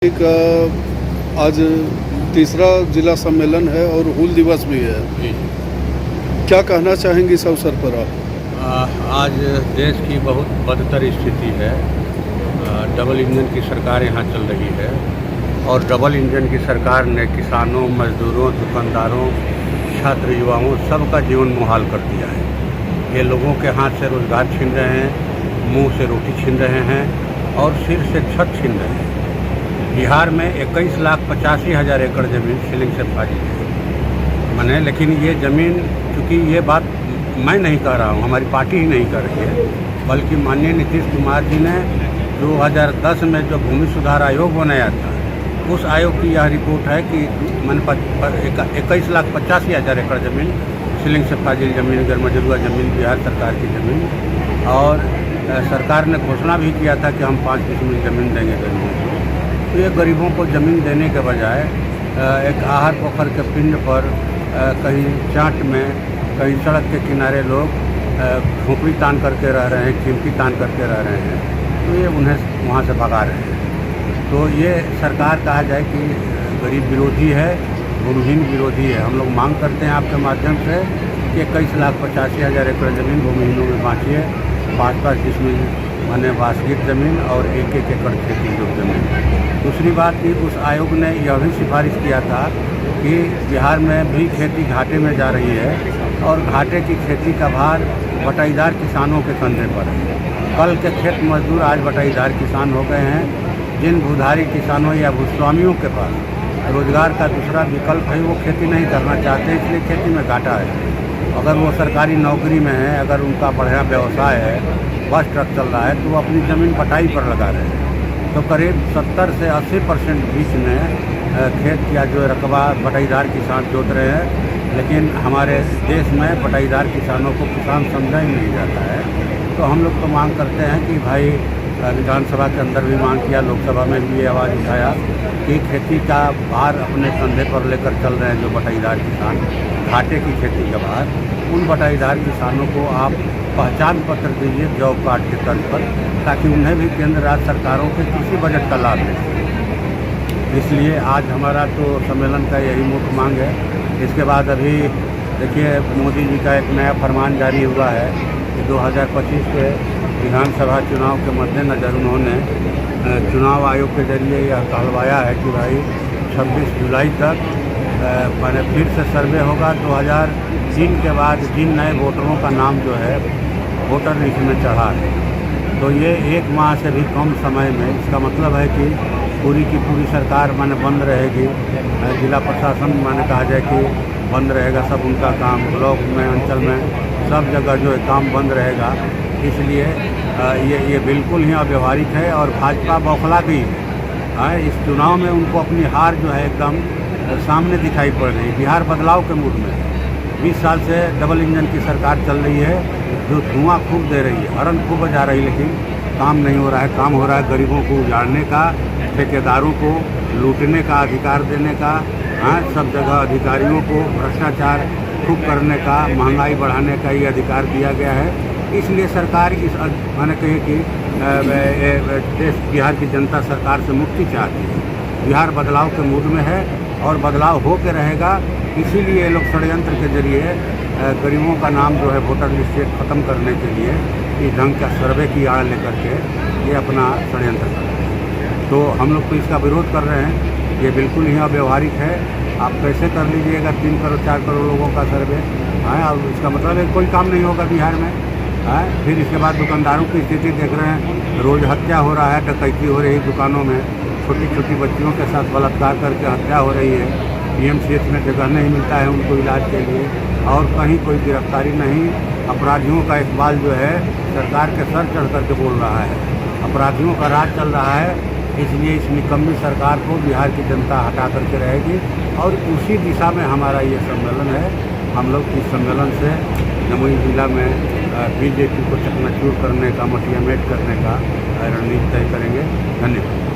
एक आज तीसरा जिला सम्मेलन है और हूल दिवस भी है। जी। क्या कहना चाहेंगे इस अवसर पर आप? आज देश की बहुत बदतर स्थिति है। डबल इंजन की सरकार यहाँ चल रही है और डबल इंजन की सरकार ने किसानों, मजदूरों, दुकानदारों, छात्र, युवाओं सबका जीवन मुहाल कर दिया है। ये लोगों के हाथ से रोजगार छीन रहे हैं, मुंह से रोटी छीन रहे हैं और सिर से छत छीन रहे हैं। बिहार में 21,85,000 एकड़ ज़मीन सीलिंग से फाजिल है मैंने, लेकिन ये ज़मीन, चूँकि ये बात मैं नहीं कह रहा हूँ, हमारी पार्टी ही नहीं कर रही है, बल्कि माननीय नीतीश कुमार जी ने 2010 में जो भूमि सुधार आयोग बनाया था, उस आयोग की यह रिपोर्ट है कि 21,85,000 एकड़ ज़मीन सीलिंग से फाजिल ज़मीन, गैरमजरूआ ज़मीन बिहार सरकार की ज़मीन। और सरकार ने घोषणा भी किया था कि हम 5 डिसमिल ज़मीन देंगे गरीबों को। तो ये गरीबों को ज़मीन देने के बजाय एक आहर पोखर के पिंड पर, कहीं चाट में, कहीं सड़क के किनारे लोग झोंपड़ी तान करके रह रहे हैं, कीमती तान करके रह रहे हैं, तो ये उन्हें वहाँ से भगा रहे हैं। तो ये सरकार कहा जाए कि गरीब विरोधी है, भूमिहीन विरोधी है। हम लोग मांग करते हैं आपके माध्यम से कि 21,85,000 एकड़ ज़मीन भूमिहीनों में बाँटिए, 5-5 डिसमिल माने वासगीर ज़मीन और 1-1 एकड़ खेती योग्य ज़मीन। दूसरी बात कि उस आयोग ने यह भी सिफारिश किया था कि बिहार में भी खेती घाटे में जा रही है और घाटे की खेती का भार बटाईदार किसानों के कंधे पर है। कल के खेत मजदूर आज बटाईदार किसान हो गए हैं। जिन भूधारी किसानों या भूस्वामियों के पास रोजगार का दूसरा विकल्प है, वो खेती नहीं करना चाहते, इसलिए खेती में घाटा है। अगर वो सरकारी नौकरी में है, अगर उनका बढ़िया व्यवसाय है, बस ट्रक चल रहा है, तो वो अपनी ज़मीन बटाई पर लगा रहे हैं। तो करीब 70 से 80% बीच में खेत या जो रकबा बटाईदार किसान जोत रहे हैं, लेकिन हमारे देश में बटाईदार किसानों को किसान समझा ही नहीं जाता है। तो हम लोग तो मांग करते हैं कि भाई, विधानसभा के अंदर भी मांग किया, लोकसभा में भी ये आवाज़ उठाया कि खेती का भार अपने कंधे पर लेकर चल रहे हैं जो बटाईदार किसान, घाटे की खेती का भार, उन बटाईदार किसानों को आप पहचान पत्र दीजिए जॉब कार्ड के तर्ज पर, ताकि उन्हें भी केंद्र राज्य सरकारों के किसी बजट का लाभ मिले। इसलिए आज हमारा तो सम्मेलन का यही मुख्य मांग है। इसके बाद अभी देखिए, मोदी जी का एक नया फरमान जारी हुआ है कि 2025 के विधानसभा चुनाव के मद्देनज़र उन्होंने चुनाव आयोग के जरिए यह कहलवाया है कि भाई 26 जुलाई तक मैंने फिर से सर्वे होगा। 2003 के बाद जिन नए वोटरों का नाम जो है वोटर लिस्ट में चढ़ा है, तो ये 1 माह से भी कम समय में, इसका मतलब है कि पूरी की पूरी सरकार माने बंद रहेगी। जिला प्रशासन माने कहा जाए कि बंद रहेगा, सब उनका काम, ब्लॉक में, अंचल में, सब जगह जो है काम बंद रहेगा। इसलिए ये बिल्कुल ही अव्यवहारिक है और भाजपा बौखला गई है। इस चुनाव में उनको अपनी हार जो है एकदम सामने दिखाई पड़ रही है। बिहार बदलाव के मूड में 20 साल से डबल इंजन की सरकार चल रही है, जो धुआं खूब दे रही है, हरन खूब बजा रही है, लेकिन काम नहीं हो रहा है। काम हो रहा है गरीबों को उजाड़ने का, ठेकेदारों को लूटने का अधिकार देने का, सब जगह अधिकारियों को भ्रष्टाचार खूब करने का, महंगाई बढ़ाने का ये अधिकार दिया गया है। इसलिए सरकार इस मैंने कही कि देश, बिहार की जनता सरकार से मुक्ति चाहती है। बिहार बदलाव के मूड में है और बदलाव हो के रहेगा। इसीलिए ये लोग षड्यंत्र के जरिए गरीबों का नाम जो है वोटर लिस्ट से ख़त्म करने के लिए इस ढंग का सर्वे की आड़ लेकर के ये अपना षड्यंत्र कर रहे हैं। तो हम लोग तो इसका विरोध कर रहे हैं। ये बिल्कुल ही अव्यवहारिक है। आप कैसे कर लीजिएगा 3 करोड़ 4 करोड़ लोगों का सर्वे? और इसका मतलब है कोई काम नहीं होगा बिहार में। फिर इसके बाद दुकानदारों की स्थिति देख रहे हैं, रोज़ हत्या हो रहा है, डकैती हो रही है दुकानों में, छोटी छोटी बच्चियों के साथ बलात्कार करके हत्या हो रही है। PMCH में जगह नहीं मिलता है उनको इलाज के लिए और कहीं कोई गिरफ्तारी नहीं। अपराधियों का इकबाल जो है सरकार के सर चढ़ करके बोल रहा है। अपराधियों का राज चल रहा है। इसलिए इस निकम्मी सरकार को बिहार की जनता हटा करके रहेगी और उसी दिशा में हमारा ये सम्मेलन है। हम लोग इस सम्मेलन से जमुई जिला में BJP को चकनाचूर करने का, मोटिवेट करने का रणनीति तय करेंगे। धन्यवाद।